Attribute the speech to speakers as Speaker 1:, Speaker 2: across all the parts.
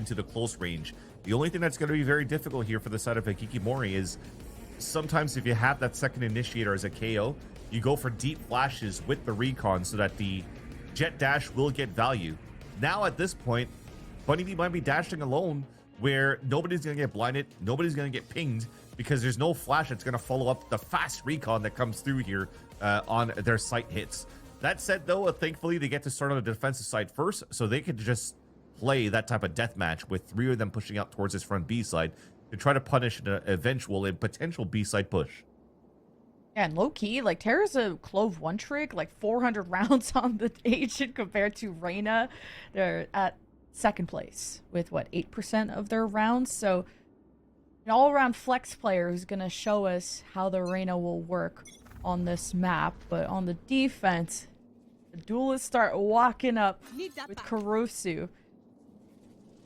Speaker 1: into the close range. The only thing that's going to be very difficult here for the side of Hikimorei is sometimes if you have that second initiator as a KO, you go for deep flashes with the recon so that the jet dash will get value. Now at this point, Bunnybee might be dashing alone where nobody's going to get blinded, nobody's going to get pinged because there's no flash that's going to follow up the fast recon that comes through here on their sight hits. That said, though, thankfully they get to start on the defensive side first, so they could just play that type of deathmatch with 3 of them pushing out towards this front B side to try to punish an eventual and potential B side push.
Speaker 2: Yeah, and low key, like Terra's a Clove 1 trick, like 400 rounds on the agent compared to Reyna. They're at second place with what, 8% of their rounds. So an all-around flex player who's gonna show us how the Reyna will work on this map. But on the defense, the duelists start walking up with Kurosu.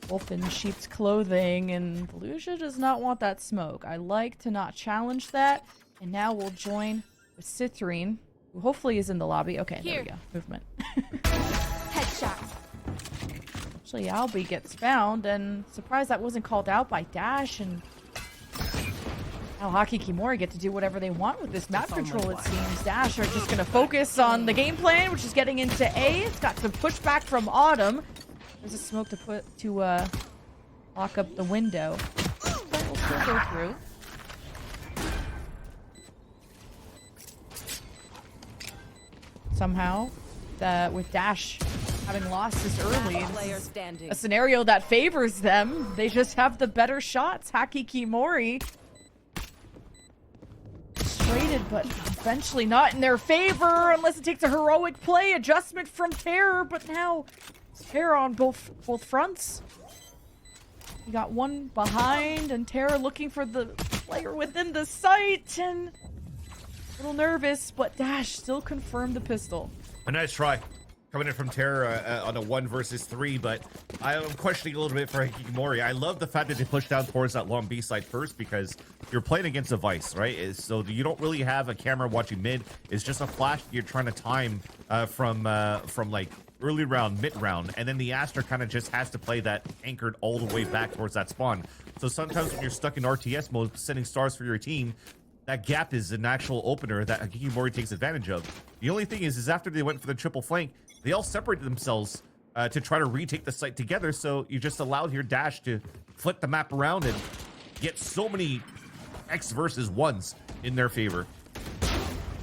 Speaker 2: Wolf in sheep's clothing, and Volusia does not want that smoke. I like to not challenge that. And now we'll join with Citrine, who hopefully is in the lobby. Okay, there we go. Movement.
Speaker 3: Headshot.
Speaker 2: Actually, Albie gets found, and surprised that wasn't called out by Dash. And now Hikimorei get to do whatever they want with this map control, it seems. Dash are just going to focus on the game plan, which is getting into A. It's got some pushback from Autumn. There's a smoke to lock up the window. But we'll still go through. Somehow, with Dash having lost this early, a scenario that favors them. They just have the better shots. Hikimorei traded, but eventually not in their favor unless it takes a heroic play adjustment from Terror. But now Terror on both fronts. You got one behind, and Terror looking for the player within the site, and a little nervous, but Dash still confirmed the pistol.
Speaker 1: A nice try coming in from Terror on a 1 versus 3, but I'm questioning a little bit for Hikimorei. I love the fact that they pushed down towards that long B side first because you're playing against a Vice, right? So you don't really have a camera watching mid. It's just a flash you're trying to time from like early round, mid round, and then the Aster kind of just has to play that anchored all the way back towards that spawn. So sometimes when you're stuck in RTS mode, sending stars for your team, that gap is an actual opener that Hikimorei takes advantage of. The only thing is after they went for the triple flank, they all separated themselves to try to retake the site together. So you just allowed here Dash to flip the map around and get so many X versus 1s in their favor.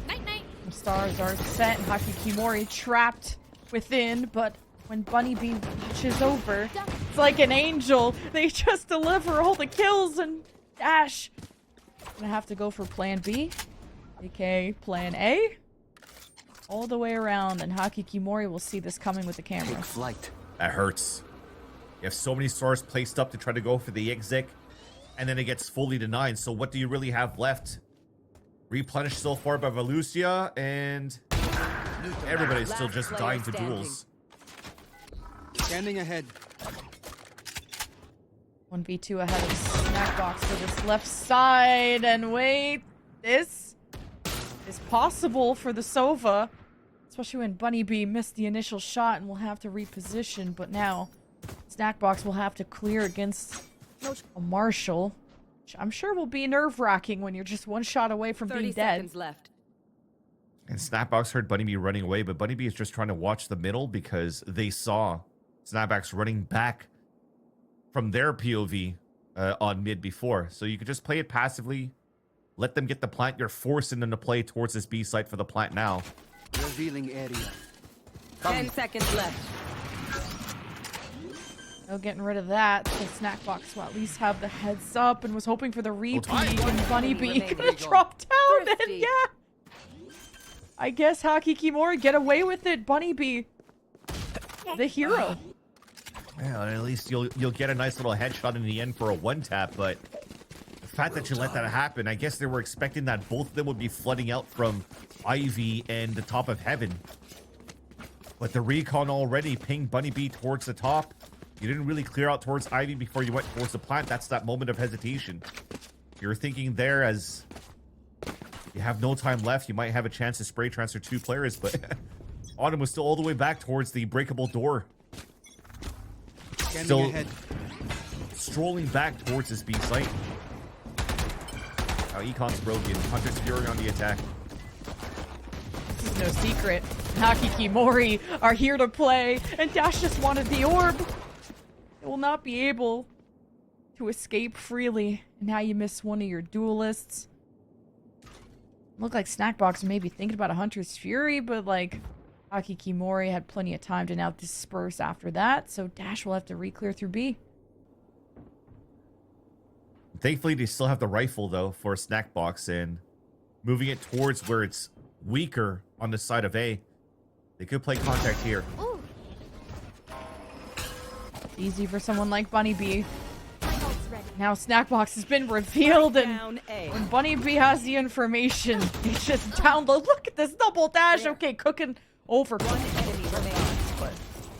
Speaker 3: Night night.
Speaker 2: Stars are set and Hikimorei trapped within, but when Bunnybee watches over, it's like an angel. They just deliver all the kills, and Dash gonna have to go for plan B, aka plan A, all the way around, and Hikimorei will see this coming with the camera.
Speaker 4: Take flight.
Speaker 1: That hurts. You have so many stars placed up to try to go for the exec, and then it gets fully denied. So what do you really have left? Replenished so far by Volusia, and everybody's still just dying to duels.
Speaker 4: Standing ahead.
Speaker 2: 1v2 ahead of Snackbox for this left side, and wait, this is possible for the Sova, especially when Bunnybee missed the initial shot and will have to reposition. But now Snackbox will have to clear against a Marshall, which I'm sure will be nerve-wracking when you're just one shot away from being dead.
Speaker 3: 30 seconds left.
Speaker 1: And Snapbox heard Bunnybee running away, but Bunnybee is just trying to watch the middle because they saw Snapbox running back from their POV on mid before. So you could just play it passively, let them get the plant. You're forcing them to play towards this B site for the plant now.
Speaker 4: Revealing area.
Speaker 3: 10 seconds left.
Speaker 2: No getting rid of that. So Snackbox will at least have the heads up and was hoping for the repeat, and Bunnybee gonna drop down, and yeah. I guess Hikimorei get away with it. Bunnybee, the hero.
Speaker 1: Well, at least you'll get a nice little headshot in the end for a 1-tap, but the fact that you let that happen, I guess they were expecting that both of them would be flooding out from Ivy and the top of Heaven. But the recon already pinged Bunnybee towards the top. You didn't really clear out towards Ivy before you went towards the plant. That's that moment of hesitation. You're thinking there as you have no time left. You might have a chance to spray transfer 2 players, but Autumn was still all the way back towards the breakable door.
Speaker 4: Standing ahead.
Speaker 1: strolling back towards his B site. Now Econ's broken. Hunter's Fury on the attack.
Speaker 2: This is no secret. Hikimorei are here to play, and Dash just wanted the orb. They will not be able to escape freely. And now you miss one of your duelists. Look like Snackbox may be thinking about a Hunter's Fury, but like Hikimorei had plenty of time to now disperse after that, so Dash will have to re-clear through B.
Speaker 1: Thankfully, they still have the rifle, though, for a snack box, and moving it towards where it's weaker on the side of A. They could play contact here.
Speaker 3: Ooh.
Speaker 2: Easy for someone like Bunny B.
Speaker 3: My ult's ready.
Speaker 2: Now Snackbox has been revealed, and
Speaker 3: Down A.
Speaker 2: when Bunny B has the information, he just download. Look at this double dash. Okay, cooking over.
Speaker 3: One enemy remains.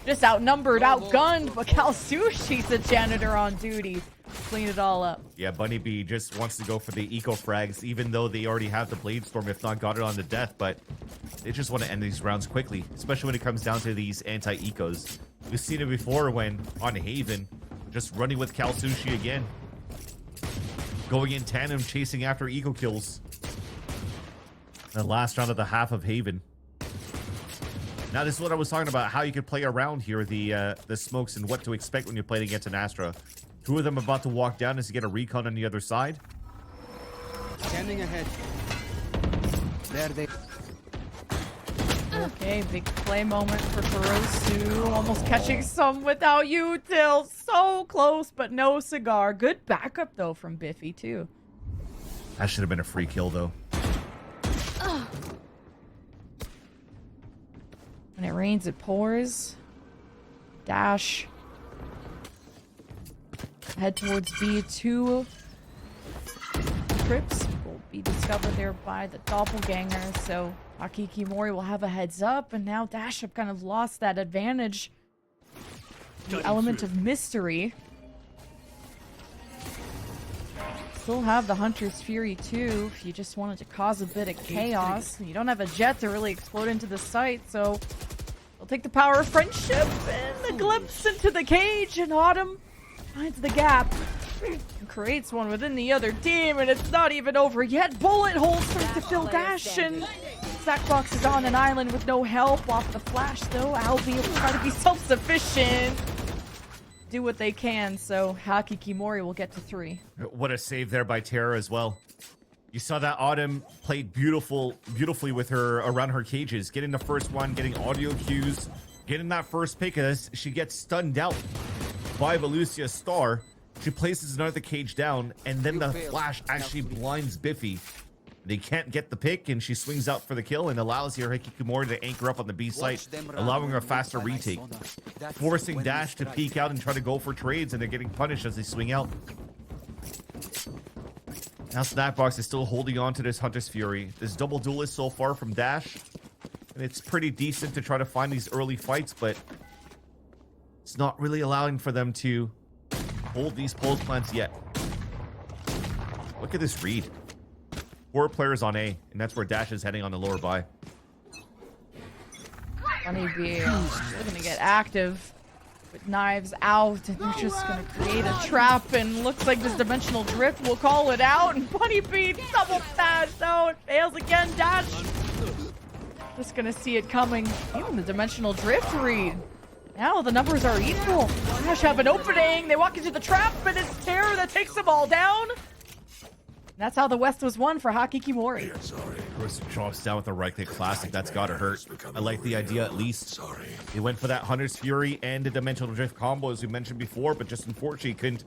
Speaker 2: Just outnumbered, outgunned, but Cal Sushi's the janitor on duty. Clean it all up.
Speaker 1: Yeah, Bunny B just wants to go for the eco frags, even though they already have the Blade Storm, if not got it on the death, but they just want to end these rounds quickly, especially when it comes down to these anti-ecos. We've seen it before when on Haven, just running with Cal Sushi again. Going in tandem, chasing after eco kills. The last round of the half of Haven. Now, this is what I was talking about, how you could play around here, the smokes and what to expect when you're playing against an Astra. Two of them about to walk down as to get a recon on the other side.
Speaker 4: Scanning ahead. There they.
Speaker 2: Okay, big play moment for Kurosu. Almost catching some without util. So close, but no cigar. Good backup, though, from Biffy, too.
Speaker 1: That should have been a free kill, though.
Speaker 2: When it rains, it pours. Dash. Head towards B. 2 trips will be discovered there by the doppelganger. So Hikimorei will have a heads up, and now Dash have kind of lost that advantage. The element of mystery. Still have the Hunter's Fury too, if you just wanted to cause a bit of chaos. You don't have a jet to really explode into the site, so they'll take the power of friendship and the glimpse into the cage, and Autumn finds the gap and creates one within the other team, and it's not even over yet. Bullet holes start to fill Dash, and Sackbox is on an island with no help off the flash, though. Albie will try to be self-sufficient. Do what they can, so Hikimorei will get to 3.
Speaker 1: What a save there by Terra as well. You saw that Autumn played beautifully with her around her cages, getting the first one, getting audio cues, getting that first pick as she gets stunned out by Velucia's star. She places another cage down, and then the flash actually blinds Biffy. They can't get the pick, and she swings out for the kill and allows here Hikimorei to anchor up on the B site, allowing her a faster retake. Forcing Dash to peek out and try to go for trades, and they're getting punished as they swing out. Now Snackbox is still holding on to this Hunter's Fury. This double duelist so far from Dash, and it's pretty decent to try to find these early fights, but it's not really allowing for them to hold these pulse plants yet. Look at this read. 4 players on A, and that's where Dash is heading on the lower buy.
Speaker 2: Bunny B, they're gonna get active with knives out, and they're just gonna create a trap, and looks like this dimensional drift will call it out, and Bunny B double dash out, fails again. Dash just gonna see it coming. Even the dimensional drift read. Now the numbers are equal. Dash have an opening. They walk into the trap, and it's Terror that takes them all down. And that's how the West was won for Hikimorei.
Speaker 1: Chris drops down with a right click classic. That's gotta hurt. I like the idea at least. He went for that Hunter's Fury and the Dimensional Drift combo, as we mentioned before, but just unfortunately couldn't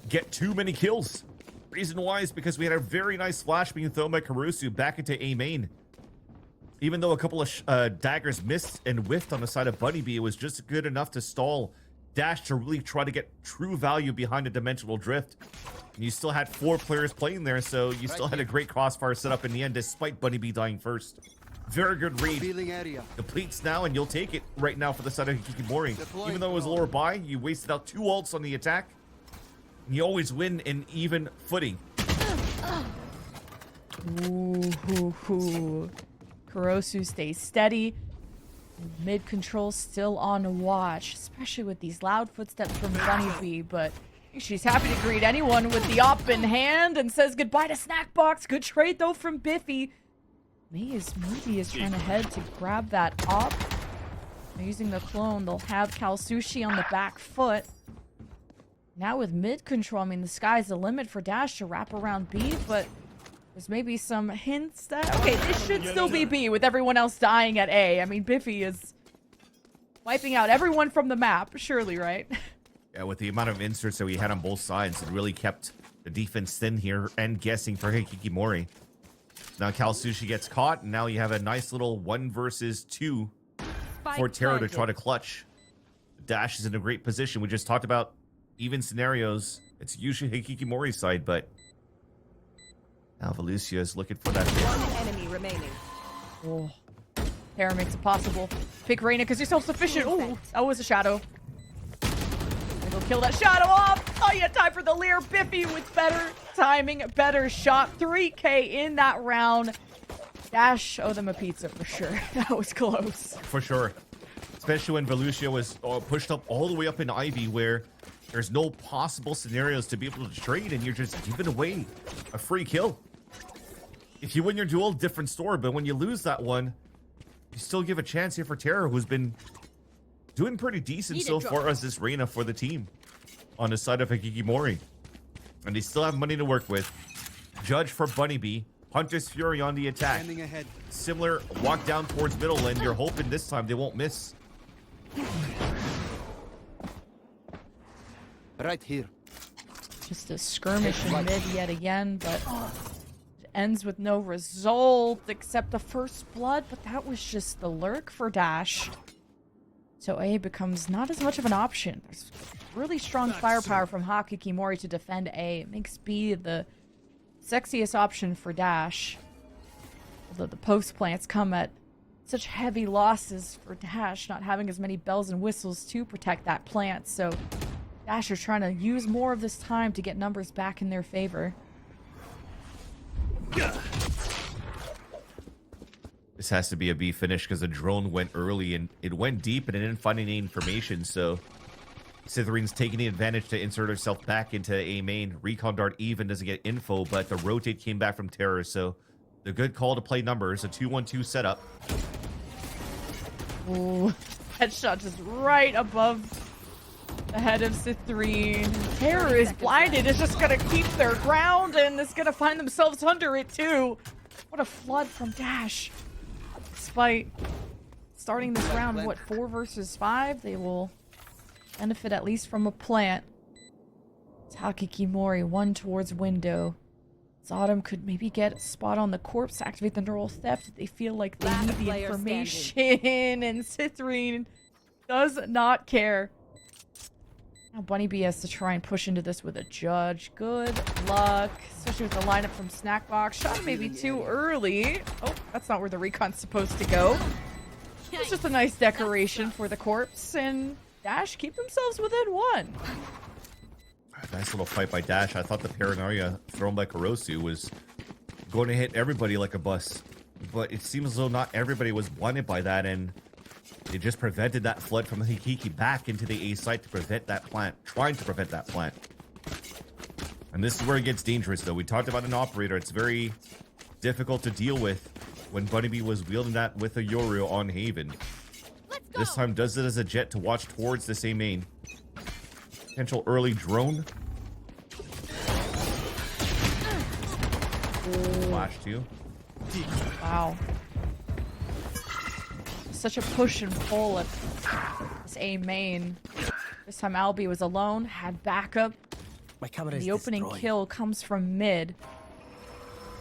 Speaker 1: get too many kills. Reason why is because we had a very nice flash being thrown by Kurosu back into A main. Even though a couple of daggers missed and whiffed on the side of Bunny B, it was just good enough to stall Dash to really try to get true value behind a Dimensional Drift. And you still had 4 players playing there, so you still had a great crossfire set up in the end, despite Bunny B dying first. Very good read. Depletes now, and you'll take it right now for the side of Hikimorei. Even though it was a lower buy, you wasted out 2 ults on the attack. You always win in even footing.
Speaker 2: Ooh. Kurosu stays steady. Mid control still on watch, especially with these loud footsteps from Bunny B, but She's happy to greet anyone with the op in hand and says goodbye to Snackbox. Good trade, though, from Biffy. Maybe is trying to head to grab that op. They're using the clone. They'll have Kalsushi on the back foot. Now with mid control, I mean, the sky's the limit for Dash to wrap around B, but there's maybe some hints that... Okay, this should still be B with everyone else dying at A. I mean, Biffy is wiping out everyone from the map, surely, right?
Speaker 1: Yeah, with the amount of inserts that we had on both sides, it really kept the defense thin here and guessing for Hikimorei. Now Kalsushi gets caught, and now you have a nice little 1 versus 2 for Terra to try to clutch. Dash is in a great position. We just talked about even scenarios. It's usually Hikimorei's side, but now Velucia is looking for that hit.
Speaker 3: 1 enemy remaining.
Speaker 2: Oh, Terra makes it possible. Pick Reyna because you're self-sufficient. Oh, that was a shadow. We'll kill that shadow off. Oh, yeah, time for the Lear. Biffy with better timing, better shot. 3K in that round. Dash owe them a pizza for sure. That was close.
Speaker 1: For sure. Especially when Velucia was pushed up all the way up in Ivy, where there's no possible scenarios to be able to trade, and you're just giving away a free kill. If you win your duel, different story, but when you lose that one, you still give a chance here for Terra, who's been doing pretty decent so far as this Reyna for the team on the side of Hikimorei. And they still have money to work with. Judge for Bunny B. Hunter's Fury on the attack.
Speaker 4: Standing ahead.
Speaker 1: Similar walk down towards middle, and you're hoping this time they won't miss.
Speaker 4: Right here.
Speaker 2: Just a skirmish in mid yet again, but it ends with no result except the first blood, but that was just the lurk for Dash. So A becomes not as much of an option. There's really strong firepower from Hikimorei to defend A. It makes B the sexiest option for Dash. Although the post plants come at such heavy losses for Dash, not having as many bells and whistles to protect that plant. So Dash are trying to use more of this time to get numbers back in their favor.
Speaker 1: This has to be a B finish because the drone went early and it went deep and it didn't find any information. So Cytherine's taking the advantage to insert herself back into A main. Recon Dart even doesn't get info, but the rotate came back from Terror. So the good call to play numbers, a 2-1-2 setup.
Speaker 2: Ooh, headshot just right above the head of Cytherine. Terror is blinded. It's just going to keep their ground and it's going to find themselves under it too. What a flood from Dash. Despite starting this round, what, 4 versus 5? They will benefit at least from a plant. It's Hikimorei, 1 towards window. Autumn could maybe get a spot on the corpse, activate the neural theft if they feel like they need the information. And Cytherine does not care. Now Bunny B has to try and push into this with a judge. Good luck, especially with the lineup from Snackbox. Shot maybe too early. Oh, that's not where the recon's supposed to go. It's just a nice decoration for the corpse, and Dash keep themselves within 1.
Speaker 1: Nice little fight by Dash. I thought the paranoia thrown by Kurosu was going to hit everybody like a bus, but it seems as though not everybody was blinded by that, and it just prevented that flood from Hikiki back into the A site to prevent that plant, trying to prevent that plant. And this is where it gets dangerous, though. We talked about an operator. It's very difficult to deal with when Bunny B was wielding that with a Yoru on Haven. This time does it as a jet to watch towards the same main. Potential early drone. Flash too.
Speaker 2: Wow. Such a push and pull at this A main. This time Albie was alone, had backup. The opening kill comes from mid.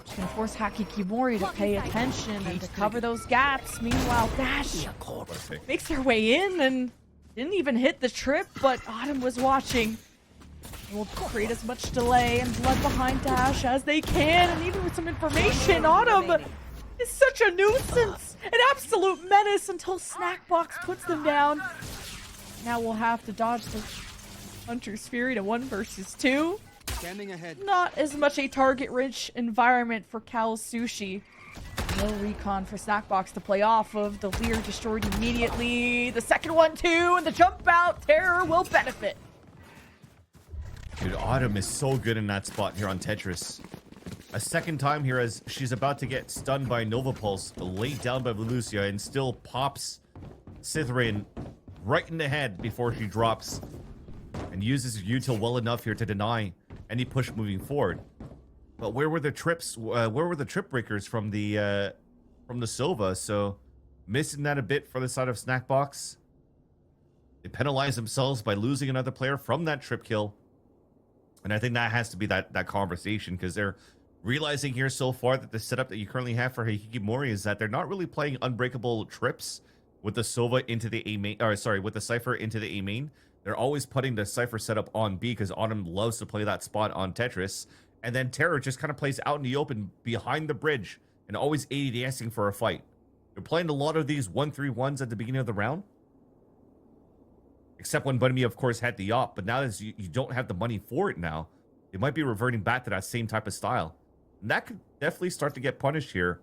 Speaker 2: Which can force Hikimorei to pay attention and to cover those gaps. Meanwhile, Dash makes their way in and didn't even hit the trip, but Autumn was watching. Will create as much delay and blood behind Dash as they can, and even with some information, Autumn is such a nuisance, an absolute menace until Snackbox puts them down. Now we'll have to dodge the Hunter's Fury to 1 versus 2.
Speaker 4: Standing ahead.
Speaker 2: Not as much a target-rich environment for Kalsushi. No recon for Snackbox to play off of. The Lear destroyed immediately. The second one too, and the jump out. Terror will benefit.
Speaker 1: Dude, Autumn is so good in that spot here on Tetris. A second time here as she's about to get stunned by Nova Pulse, laid down by Velucia, and still pops Sithrin right in the head before she drops, and uses util well enough here to deny any push moving forward. But where were the trips? Where were the trip breakers from the Sova? So missing that a bit for the side of Snackbox. They penalize themselves by losing another player from that trip kill. And I think that has to be that conversation, because they're realizing here so far that the setup that you currently have for Hikimorei is that they're not really playing unbreakable trips with the Sova into the A main, or sorry, with the Cypher into the A main. They're always putting the Cypher setup on B because Autumn loves to play that spot on Tetris. And then Terror just kind of plays out in the open behind the bridge and always ADSing for a fight. They're playing a lot of these 1-3-1s at the beginning of the round. Except when Bunny, of course, had the op. But now that you don't have the money for it now, they might be reverting back to that same type of style. And that could definitely start to get punished here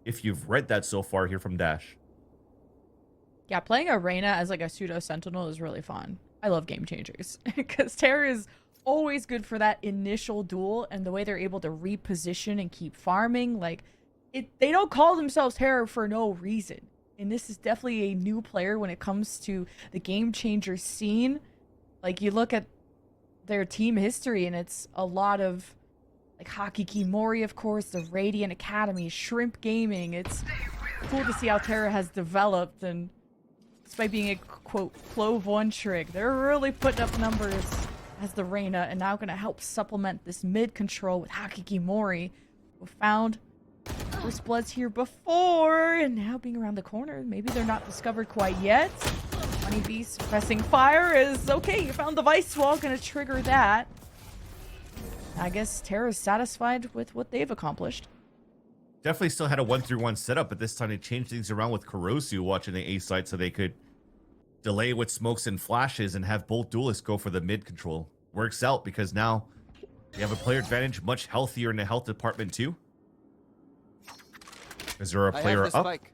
Speaker 1: if you've read that so far here from Dash.
Speaker 2: Yeah, playing Arena as like a pseudo sentinel is really fun. I love game changers because Terra is always good for that initial duel, and the way they're able to reposition and keep farming, like they don't call themselves Terra for no reason. And this is definitely a new player when it comes to the game changer scene. Like you look at their team history and it's a lot of like Hikimorei, of course, the Radiant Academy, Shrimp Gaming. It's cool to see how Terra has developed, and despite being a quote clove one trick, they're really putting up numbers as the Reina, and now gonna help supplement this mid control with Hikimorei, who found first bloods here before, and now being around the corner. Maybe they're not discovered quite yet. Honeybee suppressing fire is okay. You found the vice wall, gonna trigger that. I guess Terra's satisfied with what they've accomplished.
Speaker 1: Definitely still had a 1-3-1 setup, but this time they changed things around with Kurosu watching the A site so they could delay with smokes and flashes and have both duelists go for the mid control. Works out because now they have a player advantage, much healthier in the health department too. Is there a player up?
Speaker 4: Spike.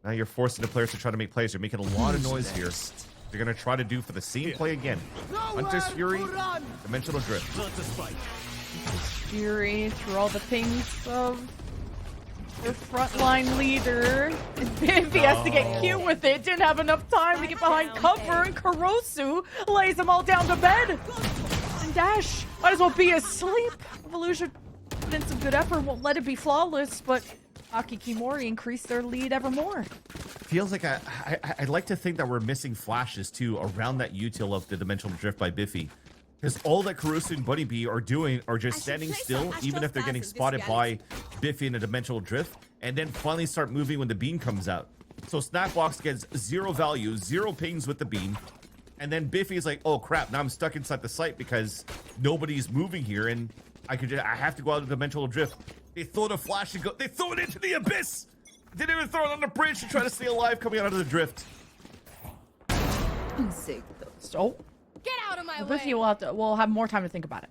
Speaker 1: Now you're forcing the players to try to make plays. You're making a lot of noise here. They're going to try to do for the same play again. Hunter's Fury, Dimensional Drift.
Speaker 2: Fury through all the pings of their frontline leader. And Bimby has to get cute with it. Didn't have enough time to get behind cover, and Kurosu lays them all down to bed. And Dash might as well be asleep. Evolution put in some good effort, won't let it be flawless, but Hikimorei increased their lead ever more.
Speaker 1: Feels like I'd like to think that we're missing flashes too around that util of the Dimensional Drift by Biffy. Because all that Kurosu and Bunny Bee are doing are just standing still, even if they're getting spotted by Biffy in a Dimensional Drift, and then finally start moving when the beam comes out. So Snapbox gets 0 value, 0 pings with the beam, and then Biffy is like, oh crap, now I'm stuck inside the site because nobody's moving here, and I have to go out of the Dimensional Drift. They throw the flash and they throw it into the abyss! They didn't even throw it on the bridge to try to stay alive coming out of the drift.
Speaker 2: So
Speaker 3: Get out of my way.
Speaker 2: Biffy will have more time to think about it,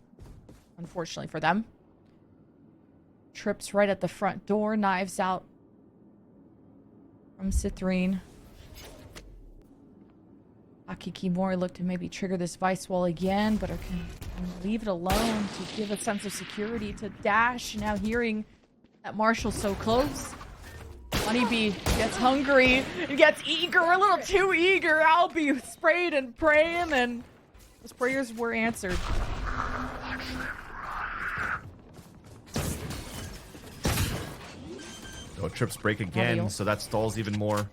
Speaker 2: unfortunately for them. Trips right at the front door, knives out from Citrine. Hikimorei looked to maybe trigger this vice wall again, but can leave it alone to give a sense of security to Dash. Now hearing that Marshall's so close, Honeybee gets hungry and gets eager, a little too eager. Albie sprayed and praying, and those prayers were answered.
Speaker 1: Oh, trips break again, so that stalls even more.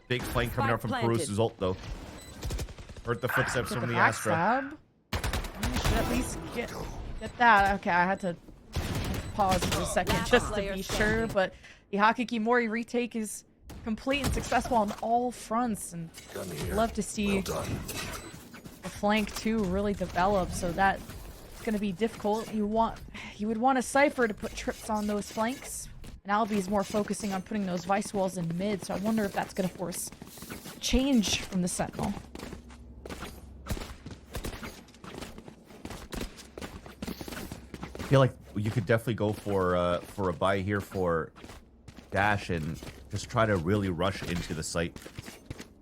Speaker 1: Big flank coming out from Kurosu's ult though. Heard the footsteps from the Astra.
Speaker 2: Should at least get that. Okay, I had to pause for a second just to be sure, but the Hikimorei retake is complete and successful on all fronts, and love to see the flank too really develop. So that's going to be difficult. You would want a Cypher to put trips on those flanks, and Albie is more focusing on putting those vice walls in mid. So I wonder if that's going to force change from the Sentinel.
Speaker 1: I feel like you could definitely go for a buy here for Dash and just try to really rush into the site.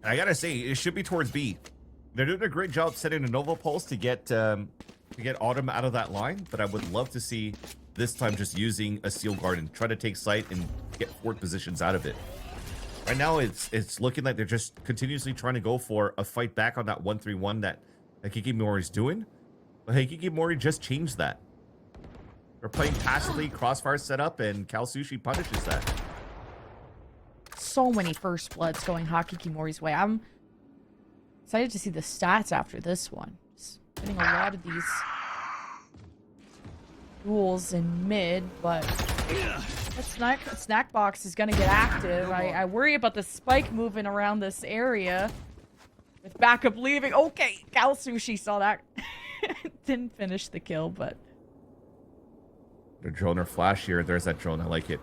Speaker 1: And I gotta say, it should be towards B. They're doing a great job setting a Nova Pulse to get to get Autumn out of that line, but I would love to see this time just using a Steel Garden, try to take site and get fort positions out of it. Right now, it's looking like they're just continuously trying to go for a fight back on that 1-3-1 that Hikimorei is doing. But Hikimorei just changed that. They're playing passively, crossfire setup, and Kalsushi punishes that.
Speaker 2: So many first bloods going Hikimorei's way. I'm excited to see the stats after this one. Just getting a lot of these duels in mid, but that snack box is gonna get active. I worry about the spike moving around this area with backup leaving. Okay, Kalsushi saw that. Didn't finish the kill, but
Speaker 1: The drone or flash here. There's that drone. I like it.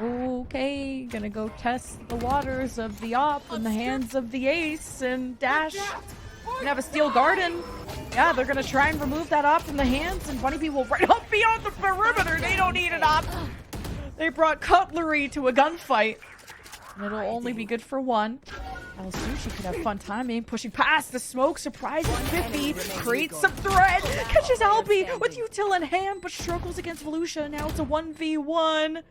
Speaker 2: okay, gonna go test the waters of the op in the hands of the ace, and Dash gonna have a Steel Garden. Yeah, they're gonna try and remove that op from the hands, and Bunny Bee will right up beyond the perimeter. They don't need an op. They brought cutlery to a gunfight. And it'll only be good for one. Sushi could have fun timing, pushing past the smoke, surprising 50, creates some threat, catches Albie with util in hand, but struggles against Volusia. Now it's a 1v1.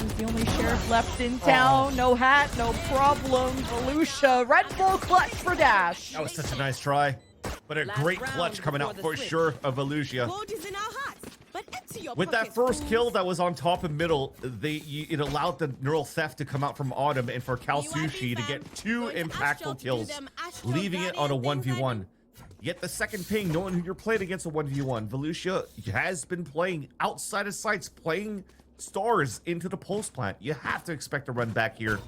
Speaker 2: He's the only sheriff left in town. No hat, no problem. Volusia, Red Bull clutch for Dash.
Speaker 1: That was such a nice try. But a great clutch coming out for sure of Volusia. With that first kill that was on top and middle, it allowed the neural theft to come out from Autumn and for Kalsushi to get two impactful kills, leaving it on a 1v1. Yet the second ping, knowing who you're playing against a 1v1, Volusia has been playing outside of sites, playing stars into the post plant. You have to expect a run back here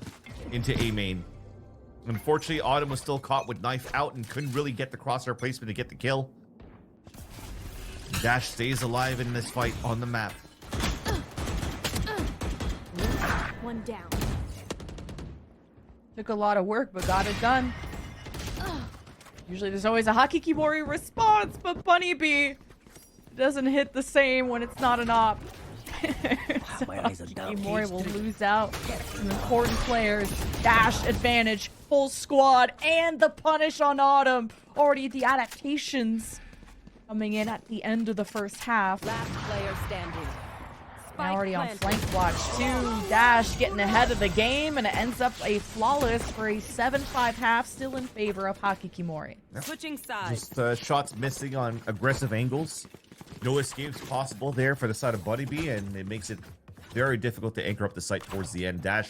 Speaker 1: into A main. Unfortunately, Autumn was still caught with knife out and couldn't really get the crosshair placement to get the kill. Dash stays alive in this fight on the map.
Speaker 3: One down.
Speaker 2: Took a lot of work, but got it done. Usually there's always a Hikimorei response, but Bunny Bee doesn't hit the same when it's not an op. So Hikimorei will lose out some important players. Dash advantage, full squad, and the punish on Autumn. Already the adaptations coming in at the end of the first half.
Speaker 3: Last player standing.
Speaker 2: Now already on flank watch too. Dash getting ahead of the game, and it ends up a flawless for a 7-5 half, still in favor of Hikimorei.
Speaker 1: Yep.
Speaker 3: Switching sides.
Speaker 1: Just shots missing on aggressive angles. No escapes possible there for the side of Bunny Bee, and it makes it very difficult to anchor up the site towards the end. Dash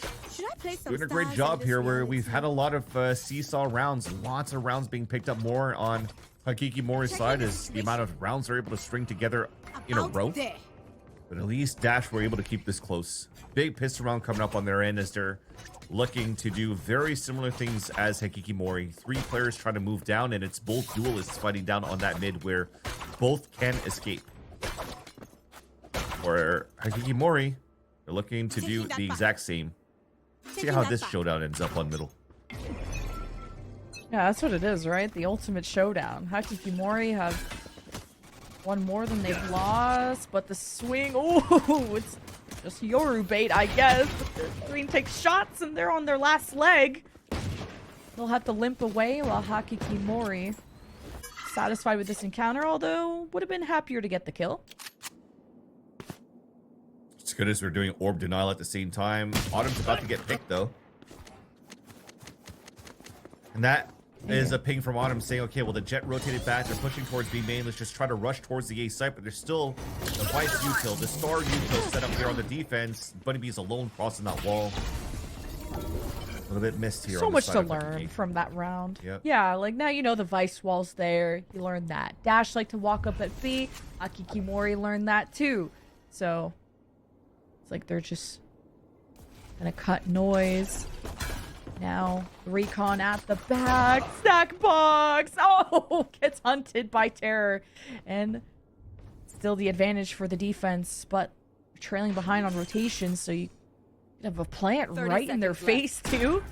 Speaker 1: doing a great job here, where we've had a lot of seesaw rounds, lots of rounds being picked up more on Hikimorei's side as the amount of rounds they're able to string together in a row. But at least Dash were able to keep this close. Big pistol round coming up on their end as they're looking to do very similar things as Hikimorei. 3 players trying to move down, and it's both duelists fighting down on that mid where both can escape. For Hikimorei, they're looking to do the exact same. See how this showdown ends up on middle.
Speaker 2: Yeah, that's what it is, right? The ultimate showdown. Hikimorei have one more than they've lost, but the swing, ooh, it's just Yoru bait, I guess. Green takes shots and they're on their last leg. They'll have to limp away while Hikimorei satisfied with this encounter, although would have been happier to get the kill.
Speaker 1: As good as we're doing orb denial at the same time. Autumn's about to get picked though. And that is a ping from Autumn saying, okay, well, the jet rotated back. They're pushing towards B main. Let's just try to rush towards the A site, but there's still the Vice util, the Star util set up here on the defense. Bunny Bee's alone crossing that wall. A little bit missed here.
Speaker 2: So much to learn from that round.
Speaker 1: Yep.
Speaker 2: Yeah, like now you know the Vice wall's there. You learned that. Dash like to walk up at B. Hikimorei learned that too. So it's like they're just gonna cut noise. Now, recon at the back. Stack box. Oh, gets hunted by Terror. And still the advantage for the defense, but trailing behind on rotation, so you have a plant right in their face, too.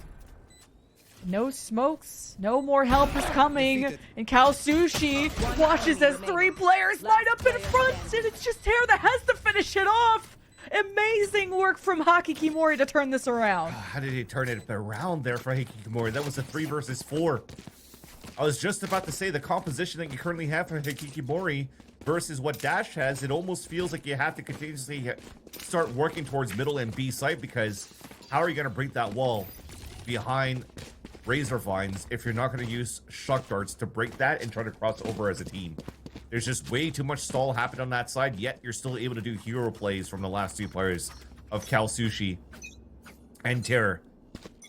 Speaker 2: No smokes. No more help is coming. And Kalsushi watches as 3 players line up in front, and it's just Terror that has to finish it off. Amazing work from Hikimorei to turn this around.
Speaker 1: How did he turn it around there for Hikimorei? That was a 3 versus 4. I was just about to say the composition that you currently have for Hikimorei versus what Dash has, it almost feels like you have to continuously start working towards middle and B site, because how are you going to break that wall behind Razor Vines if you're not going to use shock darts to break that and try to cross over as a team? There's just way too much stall happening on that side, yet you're still able to do hero plays from the last two players of Kalsushi and Terror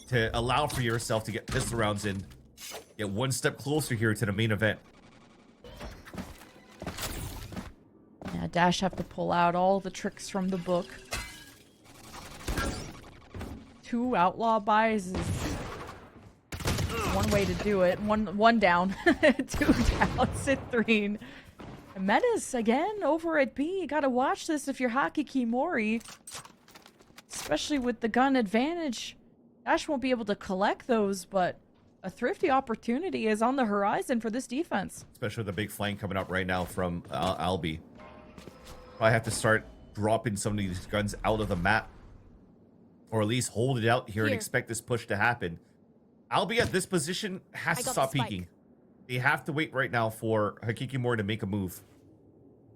Speaker 1: to allow for yourself to get pistol rounds in, get one step closer here to the main event.
Speaker 2: Yeah, Dash have to pull out all the tricks from the book. 2 outlaw buys is one way to do it. One down, 2 down, sit 3. And Menace again over at B. You gotta watch this if you're Hikimorei, especially with the gun advantage. Dash won't be able to collect those, but a thrifty opportunity is on the horizon for this defense.
Speaker 1: Especially with the big flank coming up right now from Albi. I have to start dropping some of these guns out of the map, or at least hold it out here and expect this push to happen. Albi at this position has to stop peeking. They have to wait right now for Hikimorei to make a move.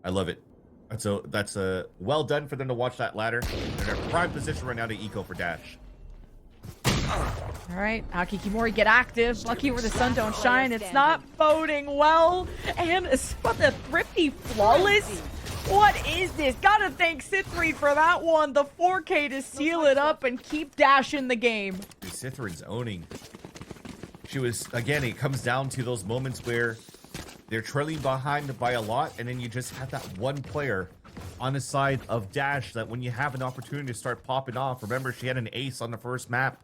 Speaker 1: I love it. That's a well done for them to watch that ladder. They're in a prime position right now to eco for Dash.
Speaker 2: All right, Hikimorei get active. Lucky where the sun don't shine. It's not boding well. And what the thrifty flawless? What is this? Gotta thank Cithrin for that one. The 4K to seal it up and keep Dash in the game.
Speaker 1: Cithrin's owning. She was, again, it comes down to those moments where they're trailing behind by a lot, and then you just have that one player on the side of Dash that when you have an opportunity to start popping off. Remember, she had an ace on the first map.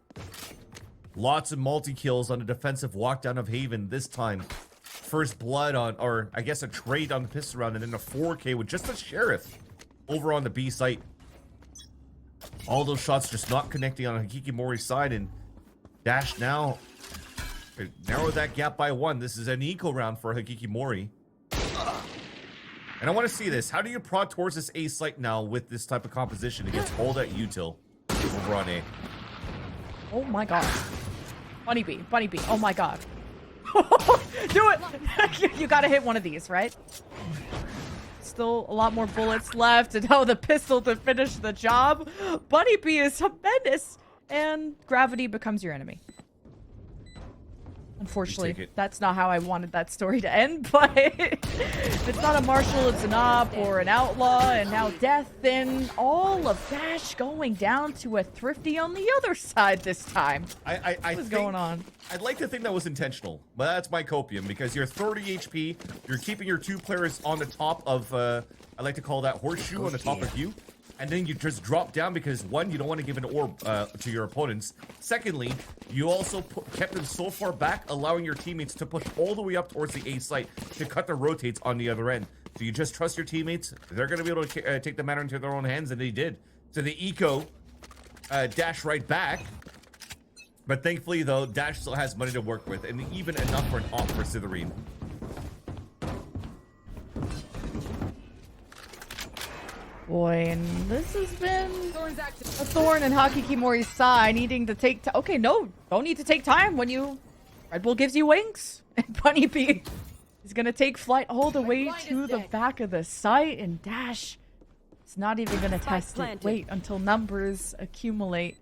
Speaker 1: Lots of multi-kills on the defensive walkdown of Haven this time. First blood on, or I guess a trade on the pistol round, and then a 4K with just a sheriff over on the B site. All those shots just not connecting on Hikimorei's side, and Dash now narrow that gap by 1. This is an eco round for Hikimorei. And I want to see this. How do you prod towards this A site now with this type of composition against all that util over on A?
Speaker 2: Oh my god. Bunny B, oh my god. Do it! You gotta hit one of these, right? Still a lot more bullets left, and the pistol to finish the job. Bunny B is a menace, and gravity becomes your enemy. Unfortunately, that's not how I wanted that story to end, but if it's not a marshal, it's an op or an outlaw, and now death, then all of Dash going down to a thrifty on the other side this time. What's going on?
Speaker 1: I'd like to think that was intentional, but that's my copium, because you're 30 HP, you're keeping your 2 players on the top of, I like to call that horseshoe on the top of you. And then you just drop down because, 1, you don't want to give an orb to your opponents. Secondly, you also kept them so far back, allowing your teammates to push all the way up towards the A site to cut the rotates on the other end. So you just trust your teammates. They're going to be able to take the matter into their own hands, and they did. So the eco dash right back. But thankfully, though, Dash still has money to work with, and even enough for an off for Cithrin.
Speaker 2: Boy, and this has been a thorn in Hikimorei's side, needing to take time. Okay, no, don't need to take time when Red Bull gives you wings. And Bunny B is going to take flight all the way to the back of the site, and Dash is not even going to test it. Wait until numbers accumulate.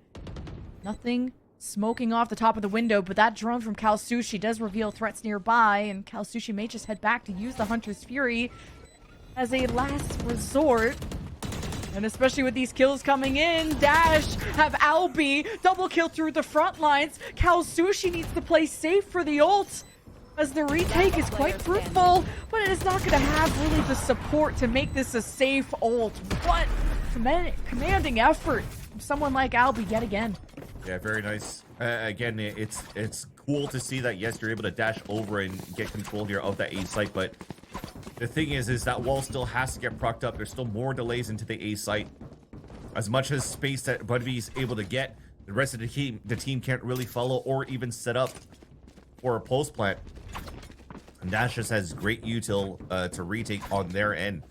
Speaker 2: Nothing smoking off the top of the window, but that drone from Kalsushi does reveal threats nearby, and Kalsushi may just head back to use the Hunter's Fury as a last resort. And especially with these kills coming in, Dash have Albi double kill through the front lines. Kalsushi needs to play safe for the ult, as the retake is quite fruitful, but it is not going to have really the support to make this a safe ult. What commanding effort from someone like Albi yet again.
Speaker 1: Yeah, very nice. Again, it's cool to see that, yes, you're able to dash over and get control here of that A site, but the thing is that wall still has to get procced up. There's still more delays into the A site. As much as space that Buddy is able to get, the rest of the team can't really follow or even set up for a post plant. And Dash just has great util to retake on their end.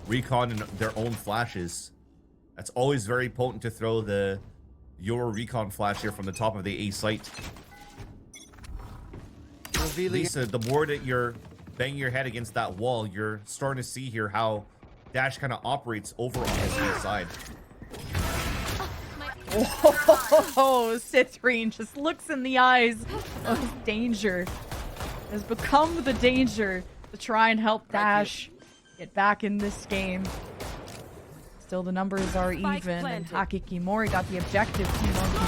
Speaker 1: Recon and their own flashes. That's always very potent to throw the Your recon flash here from the top of the A site.
Speaker 4: Revealing.
Speaker 1: Lisa, the more that you're banging your head against that wall, you're starting to see here how Dash kind of operates over on his side.
Speaker 2: Oh, Citrine just looks in the eyes of danger. Has become the danger to try and help Dash get back in this game. Still, the numbers are even, and Hikimorei got the objective.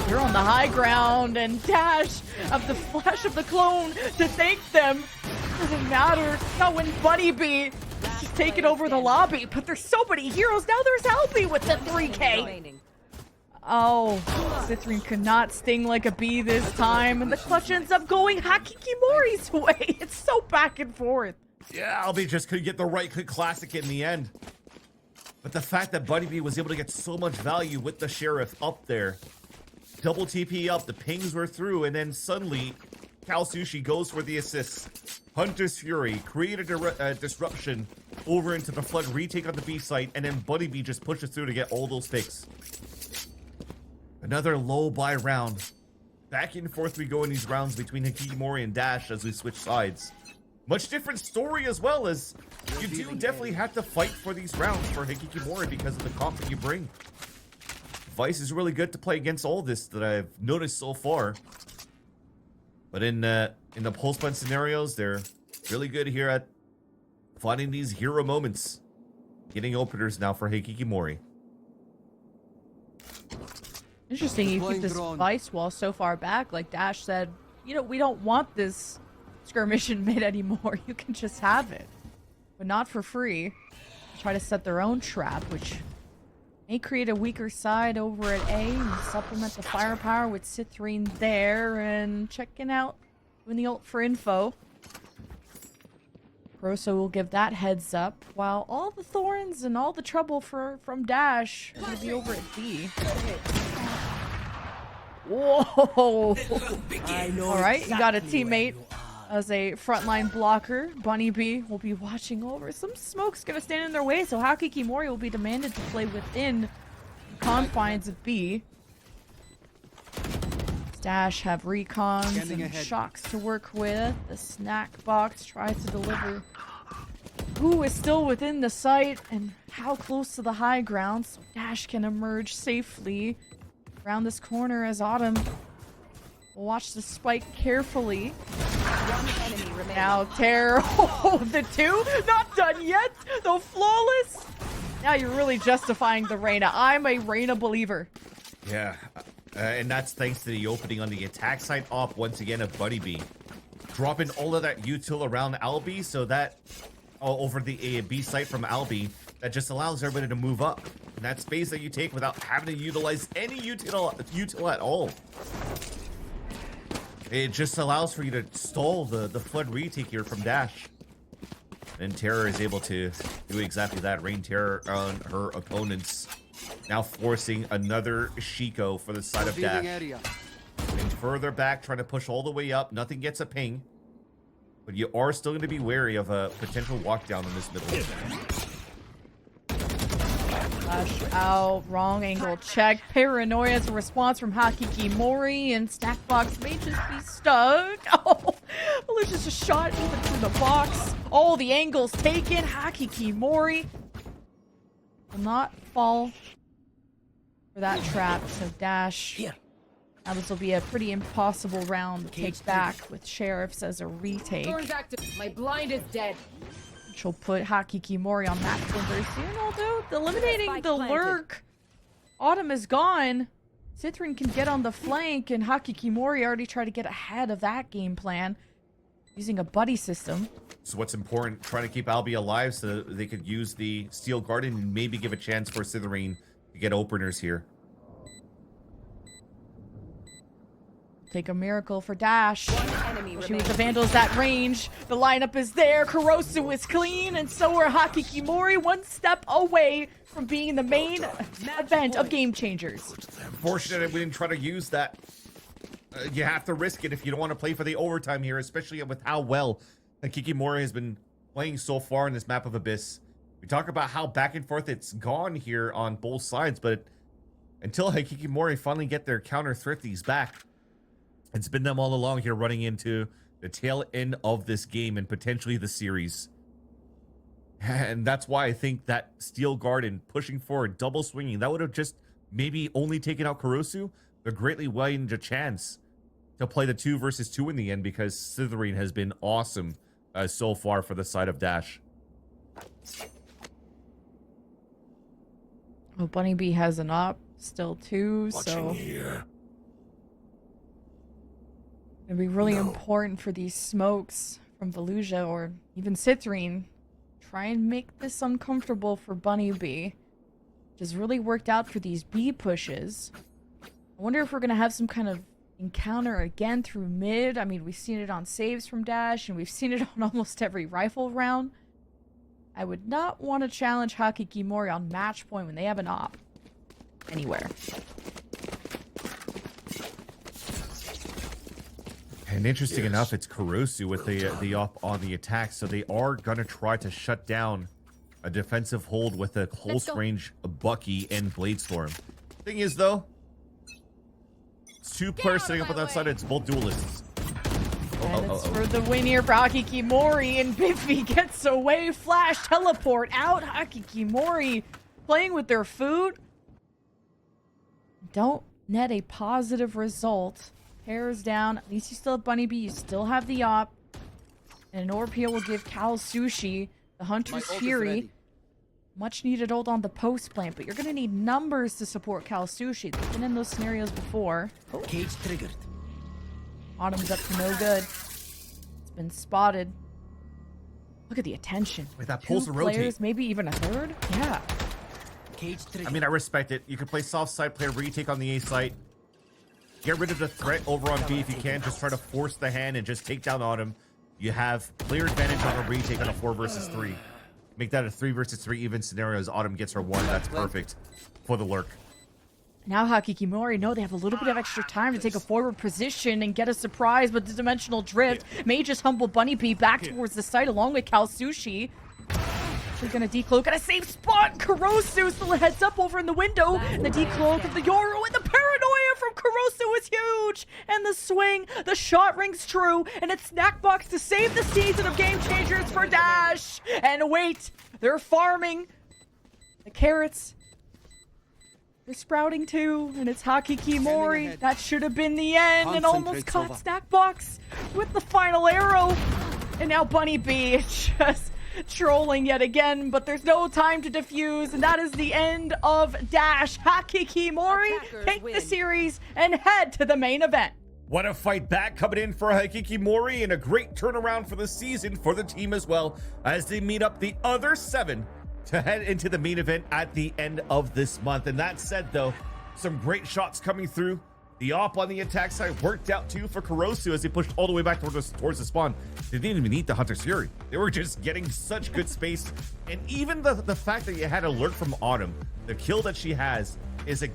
Speaker 2: They're on the high ground, and Dash of the flash of the clone to thank them. Doesn't matter. Not when Bunny B just taking over the lobby, but there's so many heroes now. There's Albie with the 3K. Oh, Citrine could not sting like a bee this time, and the clutch ends up going Hikimori's way. It's so back and forth.
Speaker 1: Yeah, Albie just couldn't get the right click classic in the end. But the fact that Bunny B was able to get so much value with the Sheriff up there, double TP up, the pings were through, and then suddenly Cal Sushi goes for the assist. Hunter's Fury created a disruption over into the Flood retake on the B site, and then Bunny B just pushes through to get all those picks. Another low buy round. Back and forth we go in these rounds between Hikimorei and Dash as we switch sides. Much different story as well, as you do definitely have to fight for these rounds for Hikimorei because of the comp that you bring. Vice is really good to play against all this that I've noticed so far. But in the post-ban scenarios, they're really good here at finding these hero moments. Getting openers now for Hikimorei.
Speaker 2: Interesting, you keep this Vice wall so far back. Like Dash said, you know, we don't want this skirmish in mid anymore. You can just have it, but not for free. Try to set their own trap, which may create a weaker side over at A and supplement the firepower with Citrine there and checking out, doing the ult for info. Rosso will give that heads up, while all the thorns and all the trouble from Dash are going to be over at B. Whoa! Alright, you got a teammate as a frontline blocker. Bunny B will be watching over. Some smoke's gonna stand in their way, so Hikimorei will be demanded to play within the confines of B. Dash have recons and shocks to work with. The snack box tries to deliver who is still within the site and how close to the high ground, so Dash can emerge safely around this corner as Autumn will watch the spike carefully.
Speaker 3: One enemy remaining.
Speaker 2: Now Terror, the two, not done yet, though flawless. Now you're really justifying the Reyna. I'm a Reyna believer.
Speaker 1: Yeah, and that's thanks to the opening on the attack side op once again of Bunny B. Dropping all of that util around Albie, so that over the A and B site from Albie, that just allows everybody to move up. And that space that you take without having to utilize any util at all. It just allows for you to stall the flood retake here from Dash. And Terror is able to do exactly that. Rain Terror on her opponents. Now forcing another Shiko for the side of Dash. And further back, trying to push all the way up. Nothing gets a ping. But you are still going to be wary of a potential walk down in this middle.
Speaker 2: Flash out, wrong angle check. Paranoia is a response from Hikimorei, and Snackbox may just be stuck. Oh, Alicia's just shot even through the box. Oh, the angle's taken. Hikimorei will not fall for that trap, so Dash.
Speaker 5: Here.
Speaker 2: Now this will be a pretty impossible round to take back with Sheriffs as a retake.
Speaker 3: Thorns active. My blind is dead.
Speaker 2: Which will put Hikimorei on that one very soon, although eliminating the lurk. Autumn is gone. Citrine can get on the flank, and Hikimorei already tried to get ahead of that game plan using a buddy system.
Speaker 1: So what's important, trying to keep Albie alive so that they could use the Steel Garden and maybe give a chance for Citrine to get openers here.
Speaker 2: Take a miracle for Dash.
Speaker 3: Enemy
Speaker 2: She with the Vandals at range. The lineup is there. Kurosu is clean, and so are Hikimorei, one step away from being the main event of Game Changers.
Speaker 1: Unfortunate we didn't try to use that. You have to risk it if you don't want to play for the overtime here, especially with how well Hikimorei has been playing so far in this map of Abyss. We talk about how back and forth it's gone here on both sides, but until Hikimorei finally get their counter thrifties back, it's been them all along here running into the tail end of this game and potentially the series. And that's why I think that Steel Guard and pushing forward, double swinging, that would have just maybe only taken out Kurosu, but greatly widened a chance to play the 2 versus 2 in the end, because Slytherin has been awesome so far for the side of Dash.
Speaker 2: Oh, Bunny Bee has an op still too, so it'd be really important for these smokes from Volusia or even Citrine. Try and make this uncomfortable for Bunny Bee, which has really worked out for these B pushes. I wonder if we're gonna have some kind of encounter again through mid. I mean, we've seen it on saves from Dash, and we've seen it on almost every rifle round. I would not want to challenge Hikimorei on match point when they have an op anywhere.
Speaker 1: And interesting enough, it's Kurosu with the op on the attack, so they are gonna try to shut down a defensive hold with a close range Bucky and Bladestorm. Thing is though, it's 2 players sitting up on that side, it's both duelists.
Speaker 2: And it's for the win here for Hikimorei, and Biffy gets away. Flash teleport out. Hikimorei playing with their food. Don't net a positive result. Pairs down. At least you still have Bunny Bee. You still have the op. And an orb here will give Cal Sushi the Hunter's Fury. Much needed ult on the post plant, but you're going to need numbers to support Cal Sushi. They've been in those scenarios before.
Speaker 4: Cage triggered.
Speaker 2: Autumn's up to no good. It's been spotted. Look at the attention.
Speaker 1: With that
Speaker 2: 2
Speaker 1: pulse to
Speaker 2: players,
Speaker 1: rotate.
Speaker 2: maybe even a third? Yeah.
Speaker 4: Cage triggered.
Speaker 1: I mean, I respect it. You can play soft side, play a retake on the A site. Get rid of the threat over on B if you can. Just try to force the hand and just take down Autumn. You have player advantage on a retake on a 4 versus 3. Make that a 3 versus 3 even scenario as Autumn gets her 1. That's perfect for the lurk.
Speaker 2: Now Hikimorei know they have a little bit of extra time to take a forward position and get a surprise, but the dimensional drift may just humble Bunny Bee back towards the site along with Cal Sushi. They're gonna decloak at a safe spot. Kurosu still heads up over in the window. The decloak of the Yoru, and the paranoia from Kurosu is huge. And the swing, the shot rings true, and it's Snackbox to save the season of Game Changers for Dash. And wait, they're farming the carrots. They're sprouting too, and it's Hikimorei. That should have been the end, and almost caught Snackbox with the final arrow. And now Bunny Bee is just trolling yet again, but there's no time to defuse, and that is the end of Dash. Hikimorei take the series and head to the main event.
Speaker 1: What a fight back coming in for Hikimorei, and a great turnaround for the season for the team as well, as they meet up the other 7 to head into the main event at the end of this month. And that said though, some great shots coming through. The op on the attack side worked out too for Kurosu as they pushed all the way back towards the spawn. They didn't even need the Hunter's Fury. They were just getting such good space. And even the fact that you had a lurk from Autumn, the kill that she has is a